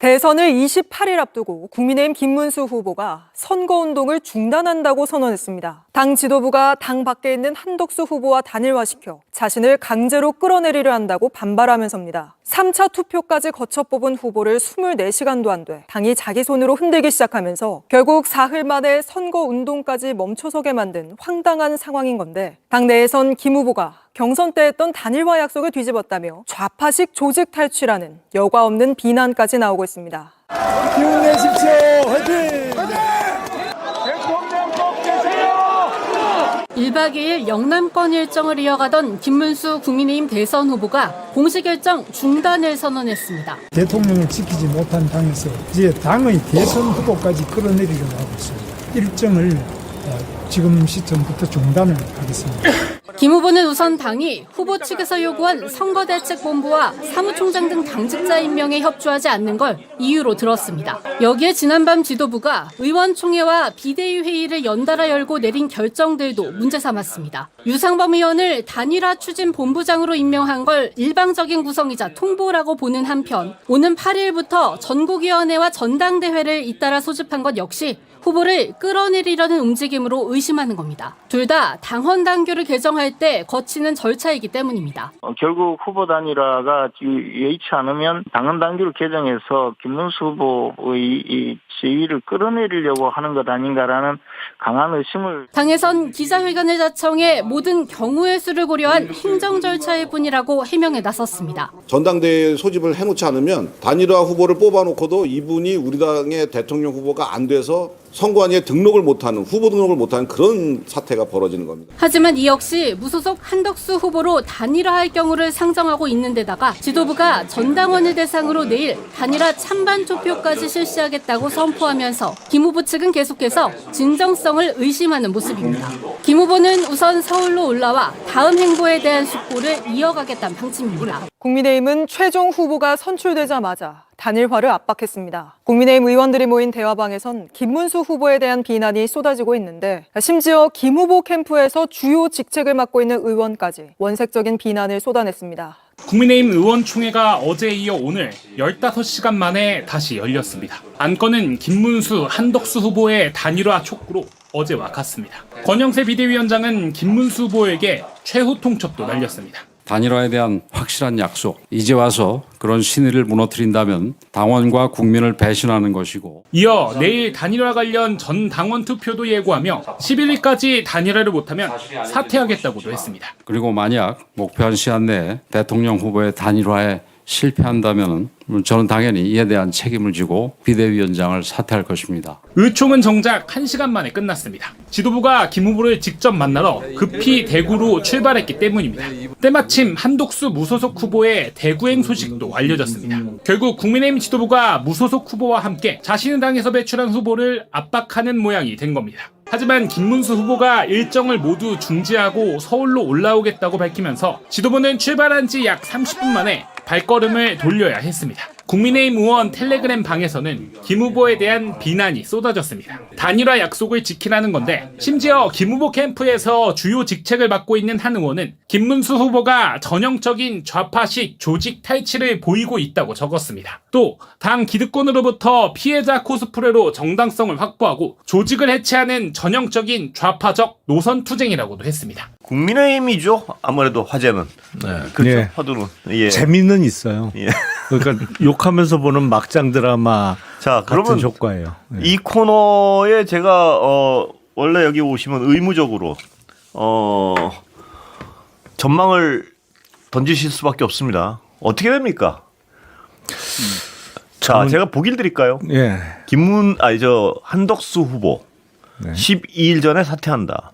대선을 28일 앞두고 국민의힘 김문수 후보가 선거운동을 중단한다고 선언했습니다. 당 지도부가 당 밖에 있는 한덕수 후보와 단일화시켜 자신을 강제로 끌어내리려 한다고 반발하면서입니다. 3차 투표까지 거쳐 뽑은 후보를 24시간도 안 돼 당이 자기 손으로 흔들기 시작하면서 결국 사흘 만에 선거운동까지 멈춰서게 만든 황당한 상황인 건데, 당내에선 김 후보가 경선 때 했던 단일화 약속을 뒤집었다며 좌파식 조직 탈취라는 여과 없는 비난까지 나오고 있습니다. 힘내십시오. 화이팅! 대통령 꼭 계세요! 1박 2일 영남권 일정을 이어가던 김문수 국민의힘 대선 후보가 공식 일정 중단을 선언했습니다. 대통령을 지키지 못한 당에서 이제 당의 대선 후보까지 끌어내리려고 하고 있습니다. 일정을 지금 시점부터 중단을 하겠습니다. 김 후보는 우선 당이 후보 측에서 요구한 선거대책본부와 사무총장 등 당직자 임명에 협조하지 않는 걸 이유로 들었습니다. 여기에 지난밤 지도부가 의원총회와 비대위 회의를 연달아 열고 내린 결정들도 문제 삼았습니다. 유상범 의원을 단일화 추진 본부장으로 임명한 걸 일방적인 구성이자 통보라고 보는 한편, 오는 8일부터 전국위원회와 전당대회를 잇따라 소집한 것 역시 후보를 끌어내리려는 움직임으로 의심하는 겁니다. 둘 다 당헌 당규를 개정할 때 거치는 절차이기 때문입니다. 결국 후보 단일화가 여의치 않으면 당헌 당규를 개정해서 김문수 후보의 이 지위를 끌어내리려고 하는 것 아닌가라는 강한 의심을. 당에선 기자회견을 자청해 모든 경우의 수를 고려한 행정 절차일 뿐이라고 해명에 나섰습니다. 전당대회 소집을 해놓지 않으면 단일화 후보를 뽑아놓고도 이분이 우리 당의 대통령 후보가 안 돼서 선관위에 등록을 못하는, 후보 등록을 못하는 그런 사태가 벌어지는 겁니다. 하지만 이 역시 무소속 한덕수 후보로 단일화할 경우를 상정하고 있는 데다가 지도부가 전당원을 대상으로 내일 단일화 찬반 투표까지 실시하겠다고 선포하면서 김 후보 측은 계속해서 진정성을 의심하는 모습입니다. 김 후보는 우선 서울로 올라와 다음 행보에 대한 숙고를 이어가겠다는 방침입니다. 국민의힘은 최종 후보가 선출되자마자 단일화를 압박했습니다. 국민의힘 의원들이 모인 대화방에선 김문수 후보에 대한 비난이 쏟아지고 있는데, 심지어 김 후보 캠프에서 주요 직책을 맡고 있는 의원까지 원색적인 비난을 쏟아냈습니다. 국민의힘 의원총회가 어제에 이어 오늘 15시간 만에 다시 열렸습니다. 안건은 김문수, 한덕수 후보의 단일화 촉구로 어제와 같습니다. 권영세 비대위원장은 김문수 후보에게 최후 통첩도 날렸습니다. 단일화에 대한 확실한 약속, 이제 와서 그런 신의를 무너뜨린다면 당원과 국민을 배신하는 것이고, 이어 내일 단일화 관련 전 당원 투표도 예고하며 11일까지 단일화를 못하면 사퇴하겠다고도 했습니다. 그리고 만약 목표한 시한 내에 대통령 후보의 단일화에 실패한다면 저는 당연히 이에 대한 책임을 지고 비대위원장을 사퇴할 것입니다. 의총은 정작 1시간 만에 끝났습니다. 지도부가 김 후보를 직접 만나러 급히 대구로 출발했기 때문입니다. 때마침 한덕수 무소속 후보의 대구행 소식도 알려졌습니다. 결국 국민의힘 지도부가 무소속 후보와 함께 자신의 당에서 배출한 후보를 압박하는 모양이 된 겁니다. 하지만 김문수 후보가 일정을 모두 중지하고 서울로 올라오겠다고 밝히면서 지도부는 출발한 지 약 30분 만에 발걸음을 돌려야 했습니다. 국민의힘 의원 텔레그램 방에서는 김 후보에 대한 비난이 쏟아졌습니다. 단일화 약속을 지키라는 건데, 심지어 김 후보 캠프에서 주요 직책을 맡고 있는 한 의원은 김문수 후보가 전형적인 좌파식 조직 탈취를 보이고 있다고 적었습니다. 또 당 기득권으로부터 피해자 코스프레로 정당성을 확보하고 조직을 해체하는 전형적인 좌파적 노선 투쟁이라고도 했습니다. 국민의힘이죠. 아무래도 화제는. 네, 그렇죠. 예. 화두는. 예. 재미는 있어요. 예. 그러니까 욕하면서 보는 막장 드라마 자, 같은 그러면 효과예요. 예. 이 코너에 제가 원래 여기 오시면 의무적으로 전망을 던지실 수밖에 없습니다. 어떻게 됩니까? 자, 제가 보기를 드릴까요? 예. 한덕수 후보 네. 12일 전에 사퇴한다.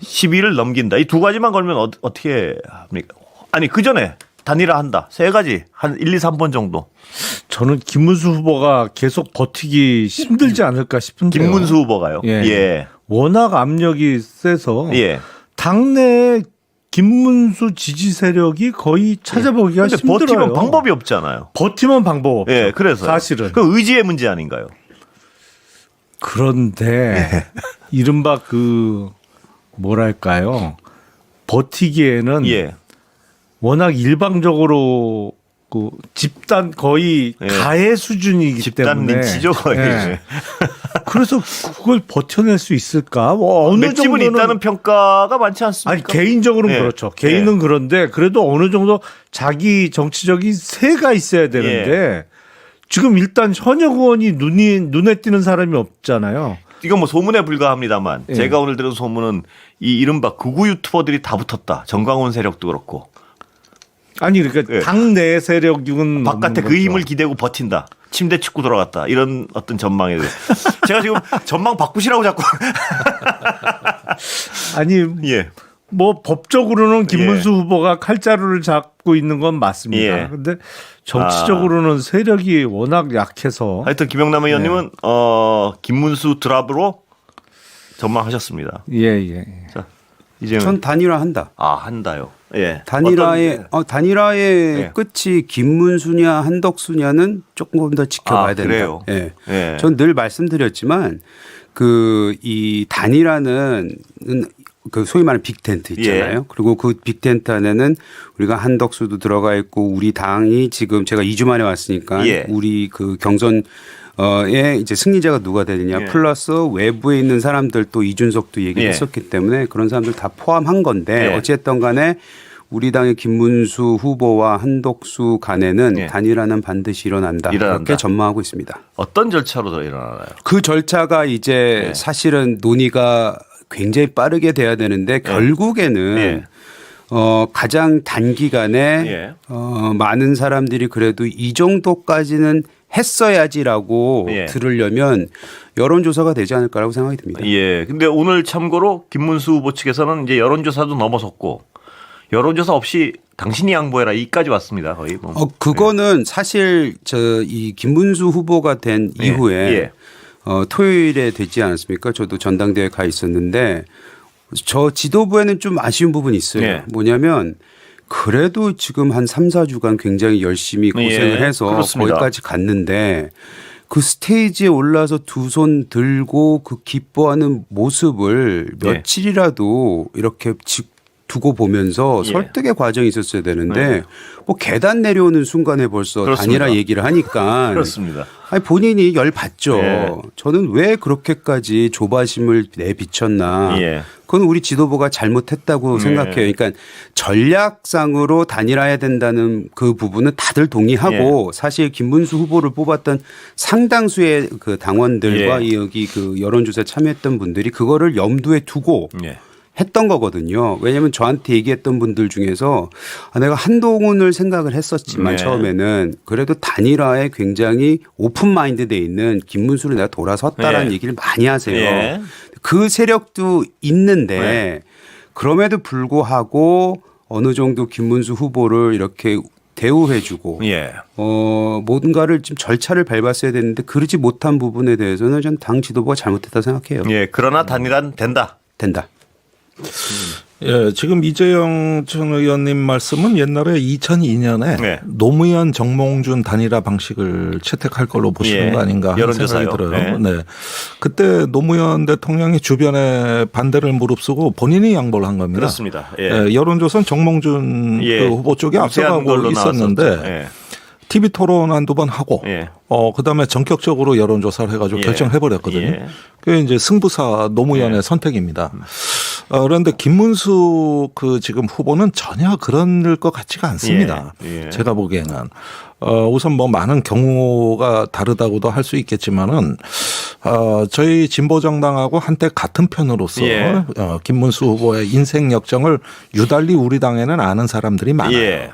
12일을 넘긴다. 이 두 가지만 걸면 어떻게 합니까? 아니, 그 전에 단일화 한다. 세 가지. 한 1, 2, 3번 정도. 저는 김문수 후보가 계속 버티기 힘들지 않을까 싶은데요. 김문수 후보가요? 예. 예. 워낙 압력이 세서 예. 당내 김문수 지지 세력이 거의 찾아보기가 근데 힘들어요. 버티면 방법이 없잖아요. 버티면 방법 없죠. 예, 그래서 사실은. 그 의지의 문제 아닌가요? 그런데 이른바 뭐랄까요? 버티기에는 예. 워낙 일방적으로 그 집단 거의 예. 가해 수준이기 집단 때문에 린치죠 거의. 예. 그래서 그걸 버텨낼 수 있을까? 뭐 어느 맷집은 정도는 있다는 평가가 많지 않습니까? 아니 개인적으로는 예. 그렇죠. 개인은 예. 그런데 그래도 어느 정도 자기 정치적인 세가 있어야 되는데 예. 지금 일단 현역 의원이 눈에 띄는 사람이 없잖아요. 이건 뭐 소문에 불과합니다만 예. 제가 오늘 들은 소문은 이 이른바 극우 유튜버들이 다 붙었다. 정광훈 세력도 그렇고 아니 그러니까 예. 당내 세력은 바깥에 그 힘을 기대고 버틴다. 침대 축구 돌아갔다. 이런 어떤 전망에 대해 제가 지금 전망 바꾸시라고 자꾸 아니 예. 뭐 법적으로는 김문수 예. 후보가 칼자루를 잡고 있는 건 맞습니다. 예. 근데 정치적으로는 세력이 워낙 약해서 하여튼 김영남 의원님은 김문수 드랍으로 전망하셨습니다. 예. 자, 이제는 전 단일화한다. 한다요. 예. 단일화의 예. 끝이 김문수냐 한덕수냐는 조금 더 지켜봐야 된다. 그래요? 예. 예. 전 늘 말씀드렸지만 이 단일화는 그 소위 말하는 빅텐트 있잖아요. 예. 그리고 그 빅텐트 안에는 우리가 한덕수도 들어가 있고 우리 당이 지금 제가 2주 만에 왔으니까 예. 우리 그 경선 에 이제 승리자가 누가 되느냐 예. 플러스 외부에 있는 사람들 또 이준석도 얘기했었기 때문에 그런 사람들 다 포함한 건데 예. 어쨌든 간에 우리 당의 김문수 후보와 한덕수 간에는 예. 단일화는 반드시 일어난다. 이렇게 전망하고 있습니다. 어떤 절차로 더 일어나나요? 그 절차가 이제 예. 사실은 논의가 굉장히 빠르게 돼야 되는데 결국에는 예. 가장 단기간에 예. 많은 사람들이 그래도 이 정도까지는 했어야지라고 예. 들으려면 여론조사가 되지 않을까라고 생각이 듭니다. 예. 근데 오늘 참고로 김문수 후보 측에서는 이제 여론조사도 넘어섰고 여론조사 없이 당신이 양보해라 이까지 왔습니다. 거의 뭐. 그거는 사실 이 김문수 후보가 된 예. 이후에 예. 토요일에 되지 않았습니까? 저도 전당대회 가 있었는데 저 지도부에는 좀 아쉬운 부분이 있어요. 예. 뭐냐면 그래도 지금 한 3, 4주간 굉장히 열심히 고생을 예. 해서 그렇습니다. 거기까지 갔는데 그 스테이지에 올라서 두 손 들고 그 기뻐하는 모습을 예. 며칠이라도 이렇게 두고 보면서 예. 설득의 과정이 있었어야 되는데 뭐 계단 내려오는 순간에 벌써 그렇습니다. 단일화 얘기를 하니까 그렇습니다. 아니 본인이 열 받죠. 예. 저는 왜 그렇게까지 조바심을 내비쳤나. 예. 그건 우리 지도부가 잘못했다고 생각해요. 그러니까 전략상으로 단일화해야 된다는 그 부분은 다들 동의하고 사실 김문수 후보를 뽑았던 상당수의 그 당원들과 여기 그 여론조사에 참여했던 분들이 그거를 염두에 두고 했던 거거든요. 왜냐하면 저한테 얘기했던 분들 중에서 내가 한동훈을 생각을 했었지만 처음에는 그래도 단일화에 굉장히 오픈 마인드 돼 있는 김문수를 내가 돌아섰다라는 얘기를 많이 하세요. 그 세력도 있는데 그럼에도 불구하고 어느 정도 김문수 후보를 이렇게 대우해주고 뭔가를 좀 절차를 밟았어야 되는데 그러지 못한 부분에 대해서는 전 당 지도부가 잘못했다고 생각해요. 예, 그러나 단일화는 된다. 예, 지금 이재영 전 의원님 말씀은 옛날에 2002년에 노무현 정몽준 단일화 방식을 채택할 걸로 보시는 거 아닌가 하는 생각이 들어요. 네. 그때 노무현 대통령이 주변에 반대를 무릅쓰고 본인이 양보를 한 겁니다. 그렇습니다. 예, 여론조사는 정몽준 그 후보 쪽에 앞서가고 있었는데 TV 토론 한두 번 하고, 그다음에 전격적으로 여론조사를 해가지고 결정해버렸거든요. 그게 이제 승부사 노무현의 선택입니다. 그런데 김문수 그 지금 후보는 전혀 그럴 것 같지가 않습니다. 제가 보기에는. 우선 뭐 많은 경우가 다르다고도 할 수 있겠지만은, 저희 진보정당하고 한때 같은 편으로서 김문수 후보의 인생 역정을 유달리 우리 당에는 아는 사람들이 많아요.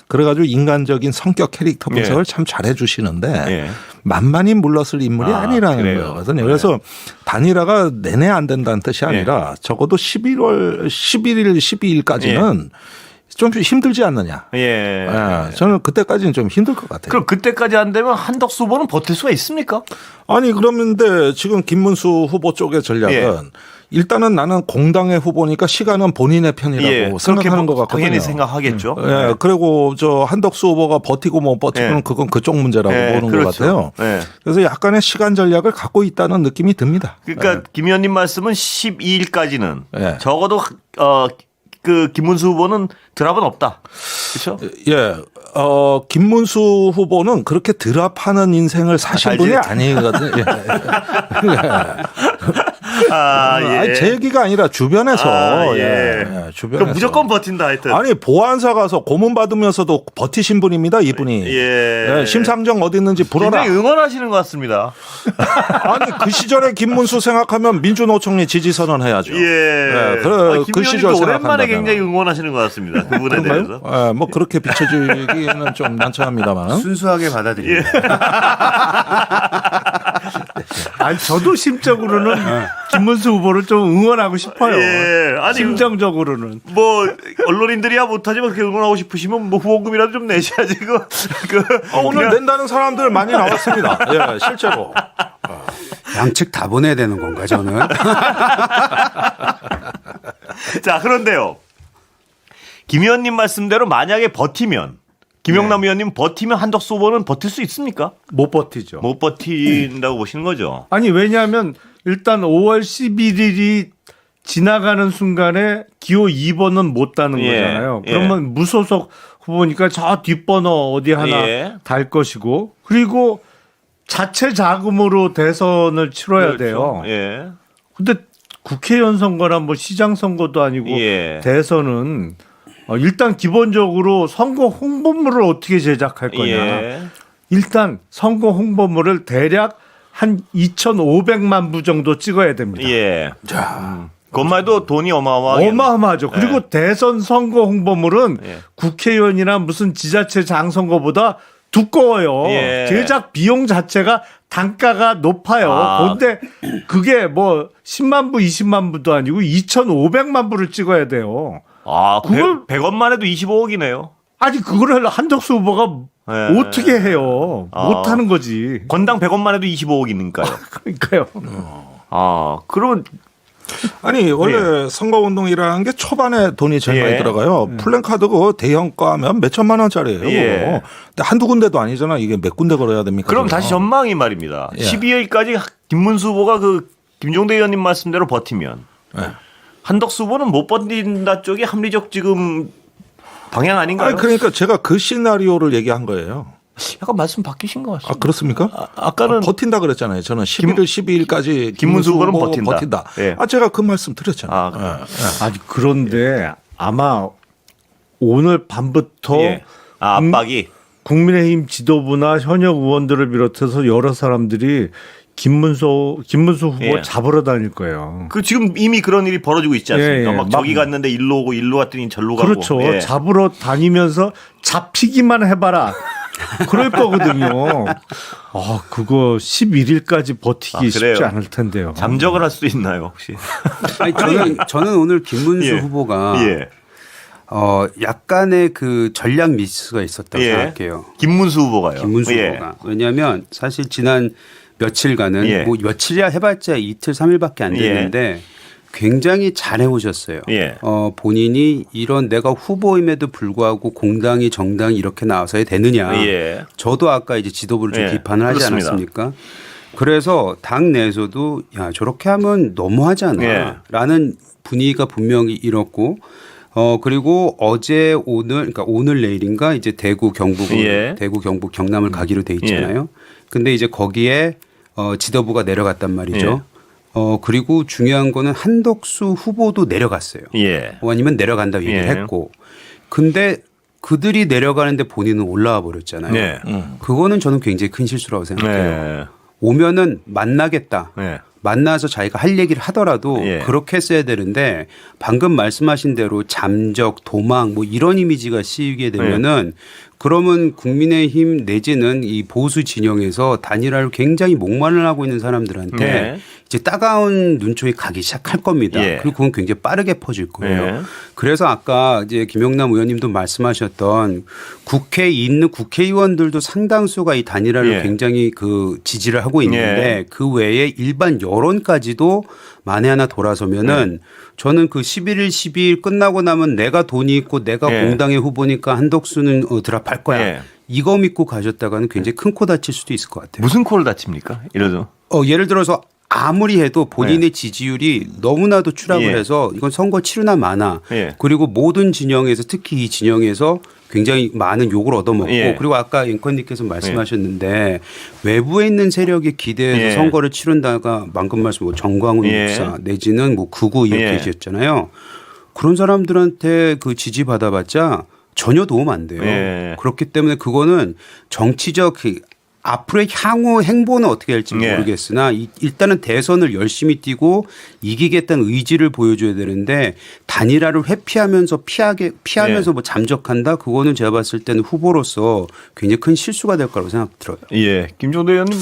그래가지고 인간적인 성격 캐릭터 분석을 참 잘해 주시는데 만만히 물러설 인물이 아니라는 거거든요. 그래서 단일화가 내내 안 된다는 뜻이 아니라 적어도 11월 11일, 12일까지는 좀 힘들지 않느냐. 저는 그때까지는 좀 힘들 것 같아요. 그럼 그때까지 안 되면 한덕수 후보는 버틸 수가 있습니까? 아니 그런데 지금 김문수 후보 쪽의 전략은 일단은 나는 공당의 후보니까 시간은 본인의 편이라고 생각하는 것 같거든요. 당연히 생각하겠죠. 그리고 저 한덕수 후보가 버티고 못 버티고는 그건 그쪽 문제라고 보는 것 같아요. 그래서 약간의 시간 전략을 갖고 있다는 느낌이 듭니다. 그러니까 김 의원님 말씀은 12일까지는 적어도 그 김문수 후보는 드랍은 없다. 그렇죠? 김문수 후보는 그렇게 드랍하는 인생을 사신 분이 아니거든요. 예. 아니, 제 얘기가 아니라 주변에서. 예. 주변에서. 그럼 무조건 버틴다 하여튼. 아니, 보안사 가서 고문 받으면서도 버티신 분입니다, 이분이. 예. 심상정 어디 있는지 불어라. 굉장히 응원하시는 것 같습니다. 아니, 그 시절에 김문수 생각하면 민주노총리 지지선언 해야죠. 예. 그래, 그 시절 오랜만에 생각한다면. 굉장히 응원하시는 것 같습니다. 그분에 대해서. 뭐 그렇게 비춰지기는 좀 난처합니다만. 순수하게 받아들입니다. 아니 저도 심적으로는 김문수 후보를 좀 응원하고 싶어요. 예. 아니, 심정적으로는. 뭐 언론인들이야 못하지만 그렇게 응원하고 싶으시면 뭐 후원금이라도 좀 내셔야지. 오늘 낸다는 사람들 많이 나왔습니다. 예, 실제로. 양측 다 보내야 되는 건가 저는? 자, 그런데요. 김 의원님 말씀대로 만약에 버티면 김영남 의원님 버티면 한덕수 후보는 버틸 수 있습니까? 못 버티죠. 못 버틴다고 보시는 거죠. 아니 왜냐하면 일단 5월 11일이 지나가는 순간에 기호 2번은 못 따는 거잖아요. 그러면 무소속 후보니까 저 뒷번호 어디 하나 달 것이고 그리고 자체 자금으로 대선을 치러야 돼요. 근데 국회의원 선거나 뭐 시장 선거도 아니고 대선은 일단 기본적으로 선거 홍보물을 어떻게 제작할 거냐. 일단 선거 홍보물을 대략 한 2,500만 부 정도 찍어야 됩니다. 자, 그것만 해도 돈이 어마어마하죠. 그리고 대선 선거 홍보물은 국회의원이나 무슨 지자체 장선거보다 두꺼워요. 제작 비용 자체가 단가가 높아요. 그런데 그게 뭐 10만 부, 20만 부도 아니고 2,500만 부를 찍어야 돼요. 그걸 100원만 해도 25억이네요. 아니 그거를 한덕수 후보가 어떻게 해요? 못 하는 거지. 건당 100원만 해도 25억이니까요. 그러니까요. 그러면 아니 원래 선거운동이라는 게 초반에 돈이 제일 많이 들어가요. 플랜카드 그 대형 거 하면 몇 천만 원짜리예요. 근데 한두 군데도 아니잖아. 이게 몇 군데 걸어야 됩니까? 그럼 다시 전망이 말입니다. 12일까지 김문수 후보가 그 김종대 의원님 말씀대로 버티면 한덕수 후보는 못 버틴다 쪽이 합리적 지금 방향 아닌가요? 아니, 그러니까 제가 그 시나리오를 얘기한 거예요. 약간 말씀 바뀌신 것 같습니다. 그렇습니까? 아까는 버틴다 그랬잖아요. 저는 11일, 12일까지 김문수 후보는 버틴다. 제가 그 말씀 드렸잖아요. 아니 그런데 아마 오늘 밤부터 압박이 국민의힘 지도부나 현역 의원들을 비롯해서 여러 사람들이 김문수 후보 잡으러 다닐 거예요. 그 지금 이미 그런 일이 벌어지고 있지 않습니까? 막 저기 갔는데 일로 오고 일로 갔더니 절로 가고. 그렇죠. 잡으러 다니면서 잡히기만 해봐라. 그럴 거거든요. 그거 11일까지 버티기 쉽지 않을 텐데요. 잠적을 할 수 있나요 혹시? 아니, 저는 오늘 김문수 후보가 약간의 그 전략 미스가 있었다고 생각해요. 김문수 후보가요. 김문수 후보가. 왜냐하면 사실 지난 며칠간은 뭐 며칠이야 해봤자 이틀 3일밖에 안 됐는데 굉장히 잘해오셨어요. 본인이 이런 내가 후보임에도 불구하고 공당이 정당이 이렇게 나와서야 되느냐. 저도 아까 이제 지도부를 좀 비판을 하지 그렇습니다. 않았습니까? 그래서 당 내에서도 야 저렇게 하면 너무하지 않아 라는 분위기가 분명히 일었고 그리고 어제 오늘 그러니까 오늘 내일인가 이제 대구 경북 경남을 가기로 돼 있잖아요. 근데 이제 거기에 지도부가 내려갔단 말이죠. 그리고 중요한 거는 한덕수 후보도 내려갔어요. 의원님은 내려간다고 얘기를 했고. 근데 그들이 내려가는데 본인은 올라와 버렸잖아요. 그거는 저는 굉장히 큰 실수라고 생각해요. 오면은 만나겠다. 만나서 자기가 할 얘기를 하더라도 그렇게 했어야 되는데 방금 말씀하신 대로 잠적, 도망 뭐 이런 이미지가 씌이게 되면은 그러면 국민의힘 내지는 이 보수 진영에서 단일화를 굉장히 목마를 하고 있는 사람들한테 이제 따가운 눈총이 가기 시작할 겁니다. 그리고 그건 굉장히 빠르게 퍼질 거예요. 그래서 아까 이제 김영남 의원님도 말씀하셨던 국회에 있는 국회의원들도 상당수가 이 단일화를 굉장히 그 지지를 하고 있는데 그 외에 일반 여론까지도 만에 하나 돌아서면은 저는 그 11일, 12일 끝나고 나면 내가 돈이 있고 내가 공당의 후보니까 한덕수는 드랍할 거야. 이거 믿고 가셨다가는 굉장히 큰 코 다칠 수도 있을 것 같아요. 무슨 코를 다칩니까? 이래도. 예를 들어서 아무리 해도 본인의 지지율이 너무나도 추락을 해서 이건 선거 치르나 마나 그리고 모든 진영에서 특히 이 진영에서 굉장히 많은 욕을 얻어먹고 그리고 아까 앵커님께서 말씀하셨는데 외부에 있는 세력에 기대해서 선거를 치른다가 방금 말씀 정광훈 목사 내지는 뭐 극우 이렇게 계셨잖아요. 그런 사람들한테 그 지지받아봤자 전혀 도움 안 돼요. 그렇기 때문에 그거는 정치적 앞으로의 향후 행보는 어떻게 할지 모르겠으나 일단은 대선을 열심히 뛰고 이기겠다는 의지를 보여줘야 되는데 단일화를 회피하면서 피하면서 뭐 잠적한다? 그거는 제가 봤을 때는 후보로서 굉장히 큰 실수가 될 거라고 생각 들어요. 예, 김종대 의원님.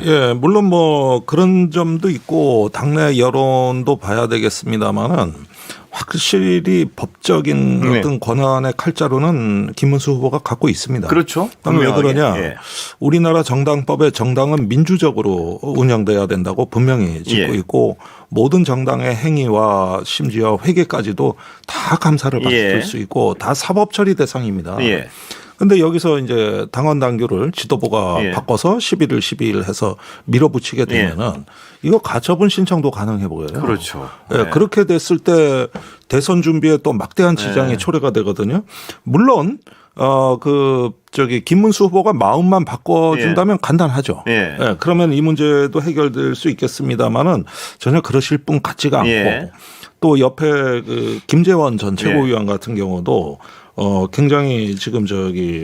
예, 물론 뭐 그런 점도 있고 당내 여론도 봐야 되겠습니다만은 확실히 법적인 어떤 권한의 칼자루는 김문수 후보가 갖고 있습니다. 그렇죠. 왜 그러냐? 우리나라 정당법에 정당은 민주적으로 운영돼야 된다고 분명히 짚고 있고 모든 정당의 행위와 심지어 회계까지도 다 감사를 받을 수 있고 다 사법 처리 대상입니다. 근데 여기서 이제 당원 당규를 지도부가 바꿔서 11일, 12일 해서 밀어붙이게 되면은 이거 가처분 신청도 가능해 보여요. 그렇죠. 그렇게 됐을 때 대선 준비에 또 막대한 지장이 초래가 되거든요. 물론 김문수 후보가 마음만 바꿔준다면 간단하죠. 그러면 이 문제도 해결될 수 있겠습니다만은 전혀 그러실 분 같지가 않고 또 옆에 그 김재원 전 최고위원 같은 경우도 굉장히 지금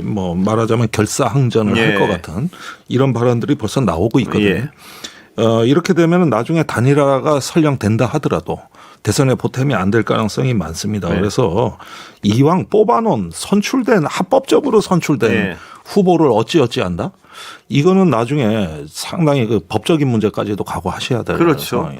뭐 말하자면 결사항전을 할 것 같은 이런 발언들이 벌써 나오고 있거든요. 이렇게 되면 나중에 단일화가 설령 된다 하더라도 대선에 보탬이 안 될 가능성이 많습니다. 그래서 이왕 뽑아놓은 합법적으로 선출된 후보를 어찌한다? 이거는 나중에 상당히 그 법적인 문제까지도 각오하셔야 돼요. 그렇죠.